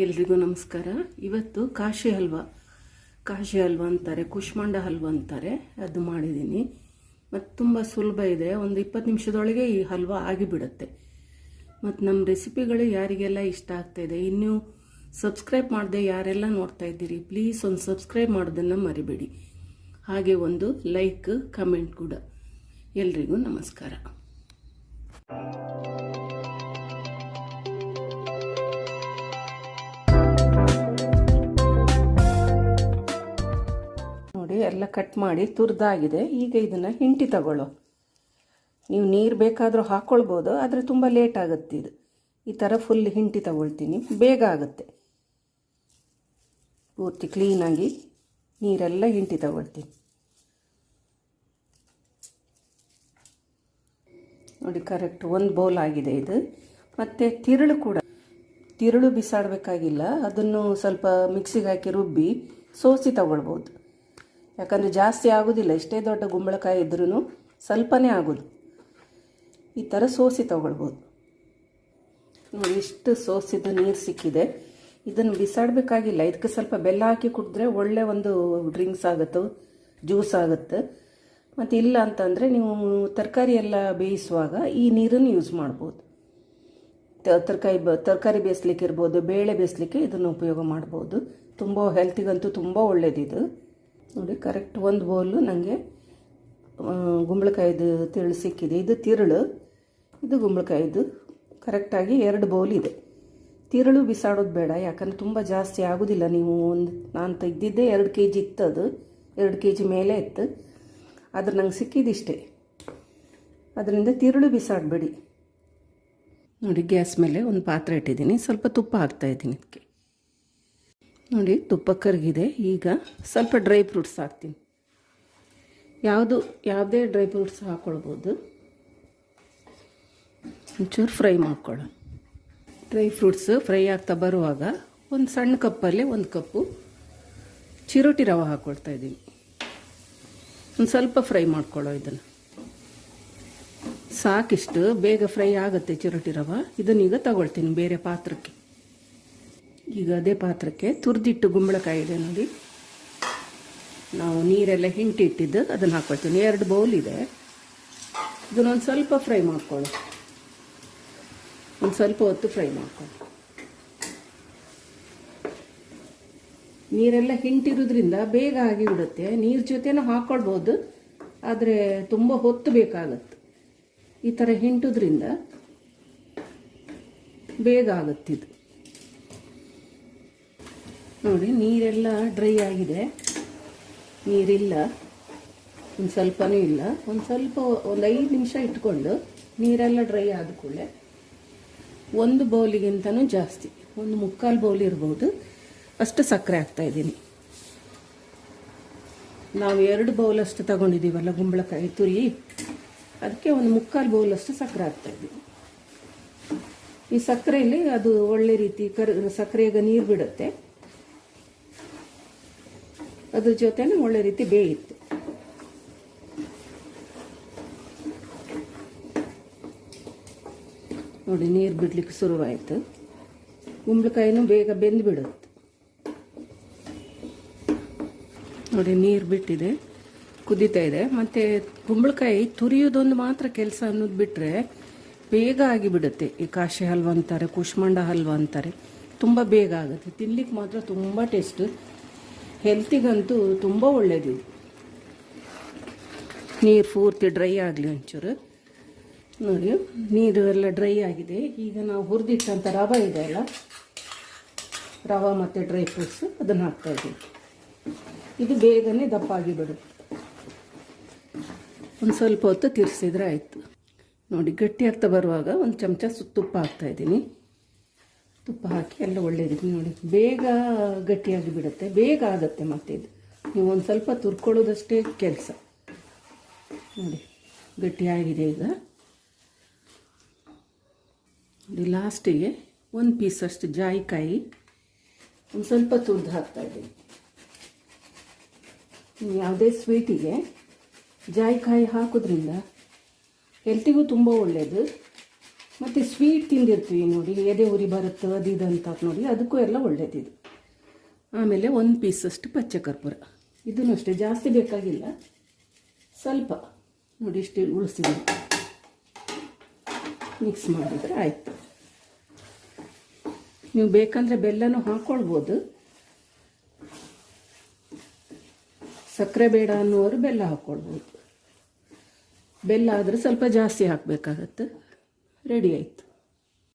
ಎಲ್ರಿಗೂ ನಮಸ್ಕಾರ. ಇವತ್ತು ಕಾಶಿ ಹಲ್ವಾ ಅಂತಾರೆ, ಕುಷ್ಮಾಂಡ ಹಲ್ವಾ ಅಂತಾರೆ, ಅದು ಮಾಡಿದ್ದೀನಿ. ಮತ್ತು ತುಂಬ ಸುಲಭ ಇದೆ, ಒಂದು 20 ನಿಮಿಷದೊಳಗೆ ಈ ಹಲ್ವಾ ಆಗಿಬಿಡುತ್ತೆ. ಮತ್ತು ನಮ್ಮ ರೆಸಿಪಿಗಳು ಯಾರಿಗೆಲ್ಲ ಇಷ್ಟ ಆಗ್ತಾಯಿದೆ, ಇನ್ನೂ ಸಬ್ಸ್ಕ್ರೈಬ್ ಮಾಡದೆ ಯಾರೆಲ್ಲ ನೋಡ್ತಾ ಇದ್ದೀರಿ, ಪ್ಲೀಸ್ ಒಂದು ಸಬ್ಸ್ಕ್ರೈಬ್ ಮಾಡೋದನ್ನು ಮರಿಬೇಡಿ. ಹಾಗೆ ಒಂದು ಲೈಕ್ ಕಮೆಂಟ್ ಕೂಡ. ಎಲ್ರಿಗೂ ನಮಸ್ಕಾರ. ನೋಡಿ, ಎಲ್ಲ ಕಟ್ ಮಾಡಿ ತುರಿದಾಗಿದೆ. ಈಗ ಇದನ್ನು ಹಿಂಡಿ ತಗೊಳ್ಳೋ. ನೀವು ನೀರು ಬೇಕಾದರೂ ಹಾಕ್ಕೊಳ್ಬೋದು, ಆದರೆ ತುಂಬ ಲೇಟ್ ಆಗುತ್ತೆ. ಇದು ಈ ಥರ ಫುಲ್ ಹಿಂಡಿ ತಗೊಳ್ತೀನಿ, ಬೇಗ ಆಗುತ್ತೆ. ಪೂರ್ತಿ ಕ್ಲೀನಾಗಿ ನೀರೆಲ್ಲ ಹಿಂಡಿ ತಗೊಳ್ತೀನಿ. ನೋಡಿ, ಕರೆಕ್ಟ್ 1 ಬೌಲ್ ಆಗಿದೆ ಇದು. ಮತ್ತು ತಿರುಳು ಬಿಸಾಡಬೇಕಾಗಿಲ್ಲ, ಅದನ್ನು ಸ್ವಲ್ಪ ಮಿಕ್ಸಿಗೆ ಹಾಕಿ ರುಬ್ಬಿ ಸೋಸಿ ತಗೊಳ್ಬೋದು. ಯಾಕಂದರೆ ಜಾಸ್ತಿ ಆಗೋದಿಲ್ಲ, ಎಷ್ಟೇ ದೊಡ್ಡ ಗುಂಬಳಕಾಯಿ ಇದ್ರೂ ಸ್ವಲ್ಪನೇ ಆಗೋದು. ಈ ಥರ ಸೋಸಿ ತಗೊಳ್ಬೋದು. ನೋಡಿ, ಇಷ್ಟು ಸೋಸಿದ ನೀರು ಸಿಕ್ಕಿದೆ. ಇದನ್ನು ಬಿಸಾಡಬೇಕಾಗಿಲ್ಲ. ಇದಕ್ಕೆ ಸ್ವಲ್ಪ ಬೆಲ್ಲ ಹಾಕಿ ಕುಡಿದ್ರೆ ಒಳ್ಳೆ ಒಂದು ಡ್ರಿಂಕ್ಸ್ ಆಗುತ್ತೆ, ಜ್ಯೂಸ್ ಆಗುತ್ತೆ. ಮತ್ತು ಇಲ್ಲ ಅಂತಂದರೆ ನೀವು ತರಕಾರಿ ಎಲ್ಲ ಬೇಯಿಸುವಾಗ ಈ ನೀರನ್ನು ಯೂಸ್ ಮಾಡ್ಬೋದು. ತರಕಾರಿ ಬೇಯಿಸ್ಲಿಕ್ಕೆ ಇರ್ಬೋದು, ಬೇಳೆ ಬೇಯಿಸ್ಲಿಕ್ಕೆ ಇದನ್ನು ಉಪಯೋಗ ಮಾಡ್ಬೋದು. ತುಂಬ ಹೆಲ್ತಿಗಂತೂ ತುಂಬ ಒಳ್ಳೆಯದಿದು. ನೋಡಿ, ಕರೆಕ್ಟ್ 1 ಬೌಲು ನನಗೆ ಗುಂಬಳಕಾಯಿದು ತಿರುಳು ಸಿಕ್ಕಿದೆ. ಇದು ತಿರುಳು, ಇದು ಗುಂಬಳಕಾಯಿದು. ಕರೆಕ್ಟಾಗಿ 2 ಬೌಲ್ ಇದೆ. ತಿರುಳು ಬಿಸಾಡೋದು ಬೇಡ, ಯಾಕಂದರೆ ತುಂಬ ಜಾಸ್ತಿ ಆಗೋದಿಲ್ಲ. ನೀವು ನಾನು ತೆಗೆದಿದ್ದೆ 2 kg ಇತ್ತು, ಅದು 2 kg ಮೇಲೆ ಇತ್ತು. ಆದರೆ ನಂಗೆ ಸಿಕ್ಕಿದಿಷ್ಟೇ, ಅದರಿಂದ ತಿರುಳು ಬಿಸಾಡಬೇಡಿ. ನೋಡಿ, ಗ್ಯಾಸ್ ಮೇಲೆ ಒಂದು ಪಾತ್ರೆ ಇಟ್ಟಿದ್ದೀನಿ, ಸ್ವಲ್ಪ ತುಪ್ಪ ಹಾಕ್ತಾಯಿದ್ದೀನಿ ಇದಕ್ಕೆ. ನೋಡಿ, ತುಪ್ಪ ಕರಗಿದೆ. ಈಗ ಸ್ವಲ್ಪ ಡ್ರೈ ಫ್ರೂಟ್ಸ್ ಹಾಕ್ತೀನಿ. ಯಾವುದೇ ಡ್ರೈ ಫ್ರೂಟ್ಸ್ ಹಾಕ್ಕೊಳ್ಬೋದು. ಒಂಚೂರು ಫ್ರೈ ಮಾಡ್ಕೊಳ್ಳೋ. ಡ್ರೈ ಫ್ರೂಟ್ಸ್ ಫ್ರೈ ಆಗ್ತಾ ಬರುವಾಗ ಒಂದು ಸಣ್ಣ ಕಪ್ಪಲ್ಲಿ 1 ಕಪ್ಪು ಚಿರೋಟಿ ರವೆ ಹಾಕ್ಕೊಳ್ತಾ ಇದ್ದೀನಿ. ಒಂದು ಸ್ವಲ್ಪ ಫ್ರೈ ಮಾಡ್ಕೊಳ್ಳೋ. ಇದನ್ನು ಸಾಕಿಷ್ಟು ಬೇಗ ಫ್ರೈ ಆಗುತ್ತೆ ಚಿರೋಟಿ ರವೆ. ಇದನ್ನೀಗ ತಗೊಳ್ತೀನಿ ಬೇರೆ ಪಾತ್ರಕ್ಕೆ. ಈಗ ಅದೇ ಪಾತ್ರಕ್ಕೆ ತುರಿದಿಟ್ಟು ಗುಂಬಳಕಾಯಿ ಇದೆ ನೋಡಿ, ನಾವು ನೀರೆಲ್ಲ ಹಿಂಡಿ ಇಟ್ಟಿದ್ದು ಅದನ್ನು ಹಾಕ್ಕೊಳ್ತೀನಿ. 2 ಬೌಲ್ ಇದೆ. ಇದನ್ನೊಂದು ಸ್ವಲ್ಪ ಫ್ರೈ ಮಾಡ್ಕೊಳ್ಳಿ, ಒಂದು ಸ್ವಲ್ಪ ಹೊತ್ತು ಫ್ರೈ ಮಾಡ್ಕೊಳ್ಳಿ. ನೀರೆಲ್ಲ ಹಿಂಟಿರೋದ್ರಿಂದ ಬೇಗ ಆಗಿಬಿಡುತ್ತೆ. ನೀರು ಜೊತೆನೂ ಹಾಕ್ಕೊಳ್ಬೋದು, ಆದರೆ ತುಂಬ ಹೊತ್ತು ಬೇಕಾಗುತ್ತೆ. ಈ ಥರ ಹಿಂಟೋದ್ರಿಂದ ಬೇಗ ಆಗುತ್ತಿದ್ದು. ನೋಡಿ, ನೀರೆಲ್ಲ ಡ್ರೈ ಆಗಿದೆ, ನೀರಿಲ್ಲ, ಒಂದು ಸ್ವಲ್ಪನೂ ಇಲ್ಲ. ಒಂದು 5 ನಿಮಿಷ ಇಟ್ಕೊಂಡು ನೀರೆಲ್ಲ ಡ್ರೈ ಆದ ಕೂಡಲೇ 1 ಬೌಲಿಗಿಂತನೂ ಜಾಸ್ತಿ, 1/4 ಬೌಲ್ ಇರ್ಬೋದು ಅಷ್ಟು ಸಕ್ಕರೆ ಹಾಕ್ತಾಯಿದ್ದೀನಿ. ನಾವು 2 ಬೌಲಷ್ಟು ತಗೊಂಡಿದ್ದೀವಲ್ಲ ಗುಂಬಳಕಾಯಿ ತುರಿ, ಅದಕ್ಕೆ 1/4 ಬೌಲಷ್ಟು ಸಕ್ಕರೆ ಹಾಕ್ತಾಯಿದ್ದೀನಿ. ಈ ಸಕ್ಕರೆಯಲ್ಲಿ ಅದು ಒಳ್ಳೆ ರೀತಿ ಸಕ್ಕರೆಗೆ ನೀರು ಬಿಡುತ್ತೆ, ಅದ್ರ ಜೊತೆನೇ ಒಳ್ಳೆ ರೀತಿ ಬೇಯುತ್ತೆ. ನೋಡಿ, ನೀರು ಬಿಡ್ಲಿಕ್ಕೆ ಶುರುವಾಯಿತು. ಗುಂಬಳಕಾಯಿನೂ ಬೇಗ ಬೆಂದುಬಿಡುತ್ತೆ. ನೋಡಿ, ನೀರು ಬಿಟ್ಟಿದೆ, ಕುದೀತಾ ಇದೆ. ಮತ್ತು ಗುಂಬಳಕಾಯಿ ತುರಿಯೋದೊಂದು ಮಾತ್ರ ಕೆಲಸ ಅನ್ನೋದು ಬಿಟ್ಟರೆ ಬೇಗ ಆಗಿಬಿಡುತ್ತೆ. ಈ ಕಾಶಿ ಹಲ್ವಾ ಅಂತಾರೆ, ಕುಷ್ಮಾಂಡ ಹಲ್ವಾ ಅಂತಾರೆ, ತುಂಬ ಬೇಗ ಆಗುತ್ತೆ. ತಿನ್ಲಿಕ್ಕೆ ಮಾತ್ರ ತುಂಬ ಟೇಸ್ಟು, ಹೆಲ್ತಿಗಂತೂ ತುಂಬ ಒಳ್ಳೆಯದು. ನೀರು ಪೂರ್ತಿ ಡ್ರೈ ಆಗಲಿ ಒಂಚೂರು. ನೋಡಿ, ನೀರು ಎಲ್ಲ ಡ್ರೈ ಆಗಿದೆ. ಈಗ ನಾವು ಹುರಿದಿಟ್ಟಂಥ ರವೆ ಇದೆ ಅಲ್ಲ, ರವೆ ಮತ್ತು ಡ್ರೈ ಫ್ರೂಟ್ಸ್ ಅದನ್ನು ಹಾಕ್ತಾಯಿದ್ದೀವಿ. ಇದು ಬೇಗನೆ ದಪ್ಪಾಗಿ ಬಿಡುತ್ತೆ. ಒಂದು ಸ್ವಲ್ಪ ಹೊತ್ತು ತಿರ್ಸಿದ್ರೆ ಆಯಿತು. ನೋಡಿ, ಗಟ್ಟಿ ಆಗ್ತಾ ಬರುವಾಗ 1 ಚಮಚ ತುಪ್ಪ ಹಾಕ್ತಾಯಿದ್ದೀನಿ. ತುಪ್ಪ ಹಾಕಿ ಎಲ್ಲ ಒಳ್ಳೆಯದಿದೆ. ನೋಡಿ, ಬೇಗ ಗಟ್ಟಿಯಾಗಿ ಬಿಡುತ್ತೆ, ಬೇಗ ಆಗುತ್ತೆ. ಮತ್ತು ಇದು ನೀವು ಒಂದು ಸ್ವಲ್ಪ ತುರ್ಕೊಳ್ಳೋದಷ್ಟೇ ಕೆಲಸ. ನೋಡಿ, ಗಟ್ಟಿಯಾಗಿದೆ. ಈಗ ನೋಡಿ, ಲಾಸ್ಟಿಗೆ 1 ಪೀಸಷ್ಟು ಜಾಯಿಕಾಯಿ ಒಂದು ಸ್ವಲ್ಪ ತುರಿದು ಹಾಕ್ತಾಯಿದ್ದೀನಿ. ಯಾವುದೇ ಸ್ವೀಟಿಗೆ ಜಾಯಿಕಾಯಿ ಹಾಕೋದ್ರಿಂದ ಹೆಲ್ತಿಗೂ ತುಂಬ ಒಳ್ಳೆಯದು. ಮತ್ತು ಸ್ವೀಟ್ ತಿಂದಿರ್ತೀವಿ ನೋಡಿ, ಎದೆ ಉರಿ ಬರುತ್ತೆ ಅದು ಇದು ಅಂತ ನೋಡಿ, ಅದಕ್ಕೂ ಎಲ್ಲ ಒಳ್ಳೆಯದಿದು. ಆಮೇಲೆ 1 ಪೀಸಷ್ಟು ಪಚ್ಚ ಕರ್ಪೂರ, ಇದನ್ನು ಅಷ್ಟೇ ಜಾಸ್ತಿ ಬೇಕಾಗಿಲ್ಲ, ಸ್ವಲ್ಪ ನೋಡಿ ಇಷ್ಟು ಉಳಿಸಿದ್ದೀನಿ. ಮಿಕ್ಸ್ ಮಾಡಿದರೆ ಆಯಿತು. ನೀವು ಬೇಕಂದರೆ ಬೆಲ್ಲನೂ ಹಾಕ್ಕೊಳ್ಬೋದು, ಸಕ್ಕರೆ ಬೇಡ ಅನ್ನೋರು ಬೆಲ್ಲ ಹಾಕ್ಕೊಳ್ಬೋದು. ಬೆಲ್ಲ ಆದರೆ ಸ್ವಲ್ಪ ಜಾಸ್ತಿ ಹಾಕಬೇಕಾಗತ್ತೆ. ರೆಡಿ ಆಯಿತು.